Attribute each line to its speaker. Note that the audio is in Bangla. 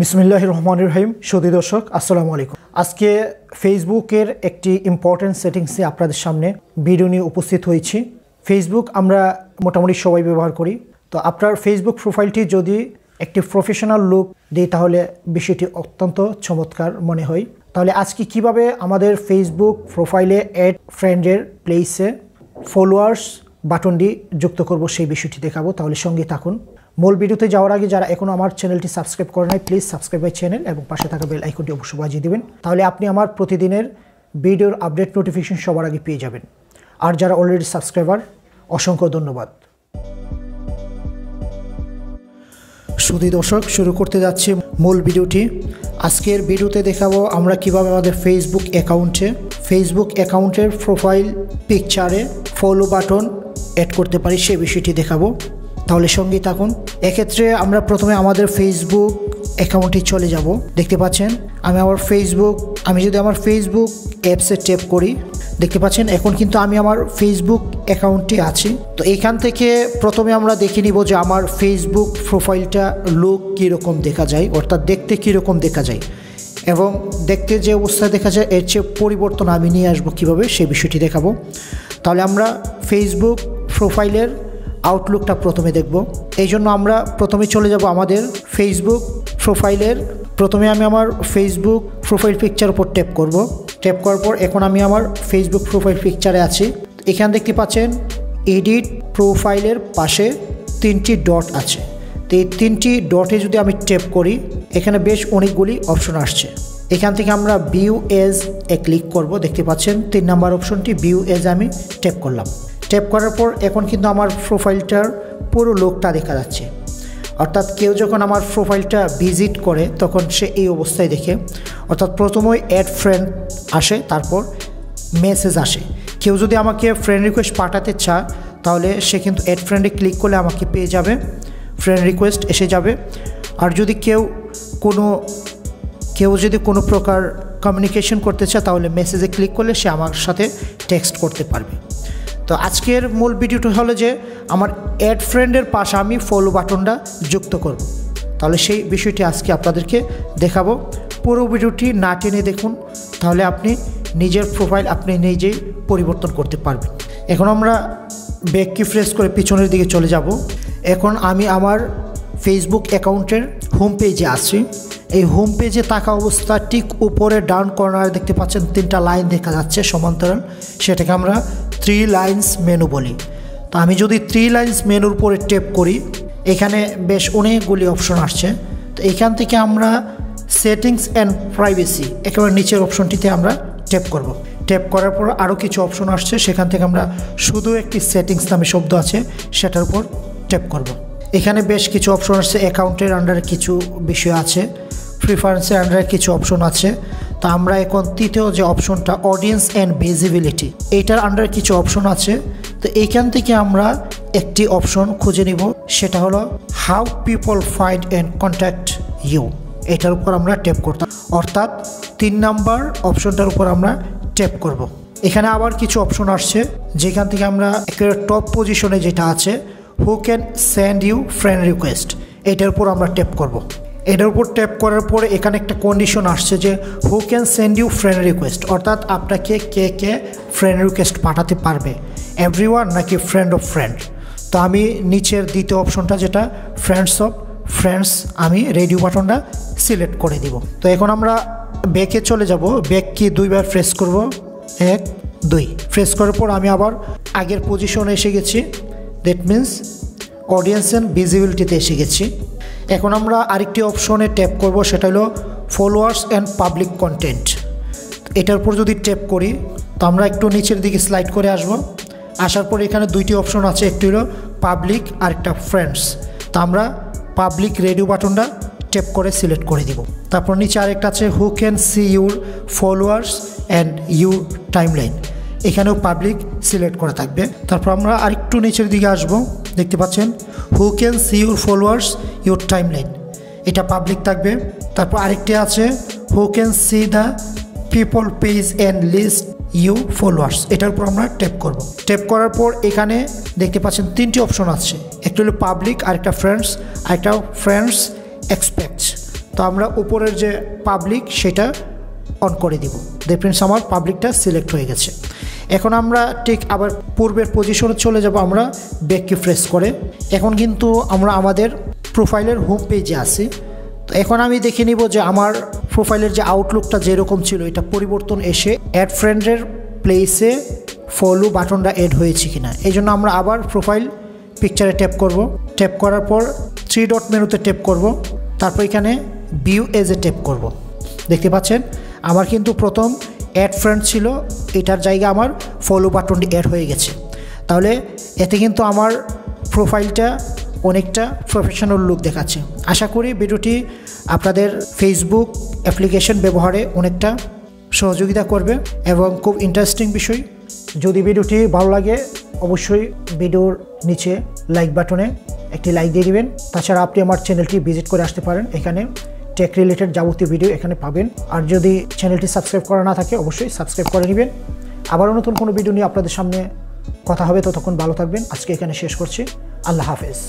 Speaker 1: বিসমিল্লাহির রহমানির রহিম। সুধী দর্শক, আসসালামু আলাইকুম। আজকে ফেসবুকের একটি ইম্পর্টেন্ট সেটিংসে আপনাদের সামনে ভিডিও নিয়ে উপস্থিত হয়েছি। ফেসবুক আমরা মোটামুটি সবাই ব্যবহার করি। তো আপনার ফেসবুক প্রোফাইলটি যদি একটি প্রফেশনাল লুক দিই তাহলে বিষয়টি অত্যন্ত চমৎকার মনে হয়। তাহলে আজকে কিভাবে আমাদের ফেসবুক প্রোফাইলে অ্যাড ফ্রেন্ডের প্লেসে ফলোয়ার্স বাটনটি যুক্ত করব সেই বিষয়টি দেখাবো। তাহলে সঙ্গে থাকুন। মূল ভিডিওতে যাওয়ার আগে যারা এখনও আমার চ্যানেলটি সাবস্ক্রাইব করে নাই, প্লিজ সাবস্ক্রাইব মাই চ্যানেল এবং পাশে থাকা বেল আইকনটি অবশ্যই বাজিয়ে দেবেন। তাহলে আপনি আমার প্রতিদিনের ভিডিওর আপডেট নোটিফিকেশন সবার আগে পেয়ে যাবেন। আর যারা অলরেডি সাবস্ক্রাইবার, অসংখ্য ধন্যবাদ। সুধী দর্শক, শুরু করতে যাচ্ছি মূল ভিডিওটি। আজকের ভিডিওতে দেখাবো আমরা কিভাবে আমাদের ফেসবুক অ্যাকাউন্টের প্রোফাইল পিকচারে ফলো বাটন অ্যাড করতে পারি সেই বিষয়টি দেখাবো। তাহলে সঙ্গেই থাকুন। এক্ষেত্রে আমরা প্রথমে আমাদের ফেসবুক অ্যাকাউন্টে চলে যাব। দেখতে পাচ্ছেন আমি যদি আমার ফেসবুক অ্যাপসে ট্যাপ করি, দেখতে পাচ্ছেন এখন কিন্তু আমি আমার ফেসবুক অ্যাকাউন্টে আছি। তো এখান থেকে প্রথমে আমরা দেখে নিব যে আমার ফেসবুক প্রোফাইলটা লুক কীরকম দেখা যায়, অর্থাৎ দেখতে কীরকম দেখা যায় এবং দেখতে যে অবস্থায় দেখা যায় এর চেয়ে পরিবর্তন আমি নিয়ে আসবো কীভাবে সেই বিষয়টি দেখাবো। তাহলে আমরা ফেসবুক প্রোফাইলের আউটলুকটা প্রথমে দেখব। এই জন্য আমরা প্রথমে চলে যাব আমাদের ফেসবুক প্রোফাইলের। প্রথমে আমি আমার ফেসবুক প্রোফাইল পিকচার উপর ট্যাপ করব। ট্যাপ করার পর এখন আমি আমার ফেসবুক প্রোফাইল পিকচারে আছি। এখানে দেখতে পাচ্ছেন এডিট প্রোফাইলের পাশে 3টি ডট আছে। তো এই 3টি ডটে যদি আমি ট্যাপ করি, এখানে বেশ অনেকগুলি অপশন আসছে। এখান থেকে আমরা ভিউ এজ ক্লিক করব। দেখতে পাচ্ছেন 3 নাম্বার অপশনটি ভিউ এজ আমি ট্যাপ করলাম। ট্যাপ করার পর এখন কিন্তু আমার প্রোফাইলটার পুরো লুকটা দেখা যাচ্ছে। অর্থাৎ কেউ যখন আমার প্রোফাইলটা ভিজিট করে তখন সে এই অবস্থায় দেখে। অর্থাৎ প্রথমে অ্যাড ফ্রেন্ড আসে, তারপর মেসেজ আসে। কেউ যদি আমাকে ফ্রেন্ড রিকোয়েস্ট পাঠাতে চায় তাহলে সে কিন্তু অ্যাড ফ্রেন্ডে ক্লিক করলে আমাকে পেয়ে যাবে, ফ্রেন্ড রিকোয়েস্ট এসে যাবে। আর যদি কেউ যদি কোনো প্রকার কমিউনিকেশন করতে চায় তাহলে মেসেজে ক্লিক করলে সে আমার সাথে টেক্সট করতে পারবে। তো আজকের মূল ভিডিওটা হলো যে আমার অ্যাড ফ্রেন্ডের পাশে আমি ফলো বাটনটা যুক্ত করব। তাহলে সেই বিষয়টি আজকে আপনাদেরকে দেখাবো। পুরো ভিডিওটি না টেনে দেখুন, তাহলে আপনি নিজের প্রোফাইল আপনি নিজেই পরিবর্তন করতে পারবেন। এখন আমরা ব্যাক কি প্রেস করে পিছনের দিকে চলে যাব। এখন আমি আমার ফেসবুক অ্যাকাউন্টের হোম পেজে আছি। এই হোম পেজে থাকা অবস্থা ঠিক উপরে ডাউন কর্নারে দেখতে পাচ্ছেন 3টা লাইন দেখা যাচ্ছে সমান্তরাল, সেটাকে আমরা 3 লাইন্স মেনু বলি। তো আমি যদি 3 লাইন্স মেনুর উপরে ট্যাপ করি, এখানে বেশ অনেকগুলি অপশন আসছে। তো এখান থেকে আমরা সেটিংস অ্যান্ড প্রাইভেসি একেবারে নিচের অপশনটিতে আমরা ট্যাপ করব। ট্যাপ করার পর আরও কিছু অপশন আসছে, সেখান থেকে আমরা শুধু একটি সেটিংস নামে শব্দ আছে সেটার উপর ট্যাপ করব। এখানে বেশ কিছু অপশন আসছে, অ্যাকাউন্টের আন্ডারে কিছু বিষয় আছে, প্রিফারেন্সের আন্ডারে কিছু অপশন আছে। তো আমরা এখন তৃতীয় যে অপশনটা অডিয়েন্স অ্যান্ড ভিজিবিলিটি, এইটার আন্ডারে কিছু অপশন আছে। তো এইখান থেকে আমরা একটি অপশন খুঁজে নিব, সেটা হলো how people find and contact you. এটার উপর আমরা ট্যাপ করতাম, অর্থাৎ 3 নাম্বার অপশনটার উপর আমরা ট্যাপ করব। এখানে আবার কিছু অপশন আসছে, যেখান থেকে আমরা একেবারে টপ পজিশনে যেটা আছে who can send you friend request, এটার উপর আমরা ট্যাপ করব। এটার উপর ট্যাপ করার পরে এখানে একটা কন্ডিশন আসছে যে who can send you friend request, অর্থাৎ আপনাকে কে ফ্রেন্ড রিকোয়েস্ট পাঠাতে পারবে, এভরিওয়ান নাকি ফ্রেন্ড অফ ফ্রেন্ড। তো আমি নিচের দ্বিতীয় অপশনটা যেটা ফ্রেন্ডস অফ ফ্রেন্ডস, আমি রেডিও বাটনটা সিলেক্ট করে দিব। তো এখন আমরা ব্যাকে চলে যাব। ব্যাক কি 2বার প্রেস করব, 1 2 প্রেস করার পর আমি আবার আগের পজিশনে এসে গেছি। দ্যাট মিন্স অডিয়েন্স অ্যান্ড ভিজিবিলিটিতে এসে গেছি। এখন আমরা আরেকটি অপশনে ট্যাপ করব, সেটা হলো ফলোয়ার্স অ্যান্ড পাবলিক কন্টেন্ট। এটার উপর যদি ট্যাপ করি তো আমরা একটু নিচের দিকে স্লাইড করে আসব। আসার পর এখানে 2টি অপশন আছে, একটি হলো পাবলিক আর একটা ফ্রেন্ডস। তো আমরা পাবলিক রেডিও বাটনটা ট্যাপ করে সিলেক্ট করে দিব। তারপর নিচে আরেকটা আছে who can see your followers and your timeline, এখানেও পাবলিক সিলেক্ট করা থাকবে। তারপর আমরা আরেকটু নিচের দিকে আসব, দেখতে পাচ্ছেন who can see your followers your timeline, এটা পাবলিক থাকবে। তারপর আরেকটি আছে who can see the people page and list you followers, এটার উপর আমরা ট্যাপ করব। ট্যাপ করার পর এখানে দেখতে পাচ্ছেন 3টি অপশন আছে, একটা হলো পাবলিক, আরেকটা ফ্রেন্ডস, আরেকটা ফ্রেন্ডস এক্সপেক্টস। তো আমরা উপরের যে পাবলিক সেটা অন করে দিব। দেখবেন আমার পাবলিকটা সিলেক্ট হয়ে গেছে। এখন আমরা ঠিক আবার পূর্বের পজিশনে চলে যাব আমরা ব্যাক কি প্রেস করে। এখন কিন্তু আমরা আমাদের প্রোফাইলের হোম পেজে আছি। তো এখন আমি দেখে নিব যে আমার প্রোফাইলের যে আউটলুকটা যেরকম ছিল এটা পরিবর্তন এসে অ্যাড ফ্রেন্ডের প্লেসে ফলো বাটনটা অ্যাড হয়েছে কিনা। এই জন্য আমরা আবার প্রোফাইল পিকচারে ট্যাপ করব। ট্যাপ করার পর 3 ডট মেনুতে ট্যাপ করব, তারপর এখানে ভিউ এজে ট্যাপ করব। দেখতে পাচ্ছেন আমার কিন্তু প্রথম অ্যাড ফ্রেন্ড ছিল, এটার জায়গা আমার ফলো বাটনটি অ্যাড হয়ে গেছে। তাহলে এতে কিন্তু আমার প্রোফাইলটা অনেকটা প্রফেশনাল লুক দেখাচ্ছে। আশা করি ভিডিওটি আপনাদের ফেসবুক অ্যাপ্লিকেশন ব্যবহারে অনেকটা সহযোগিতা করবে এবং খুব ইন্টারেস্টিং বিষয়। যদি ভিডিওটি ভালো লাগে অবশ্যই ভিডিওর নিচে লাইক বাটনে একটি লাইক দিয়ে দিবেন। তাছাড়া আপনি আমার চ্যানেলটি ভিজিট করে আসতে পারেন, এখানে টেক রিলেটেড যাবতীয় ভিডিও এখানে পাবেন। আর যদি চ্যানেলটি সাবস্ক্রাইব করা না থাকে অবশ্যই সাবস্ক্রাইব করে নেবেন। আবারও নতুন কোনো ভিডিও নিয়ে আপনাদের সামনে কথা হবে, ততক্ষণ ভালো থাকবেন। আজকে এখানে শেষ করছি। আল্লাহ হাফেজ।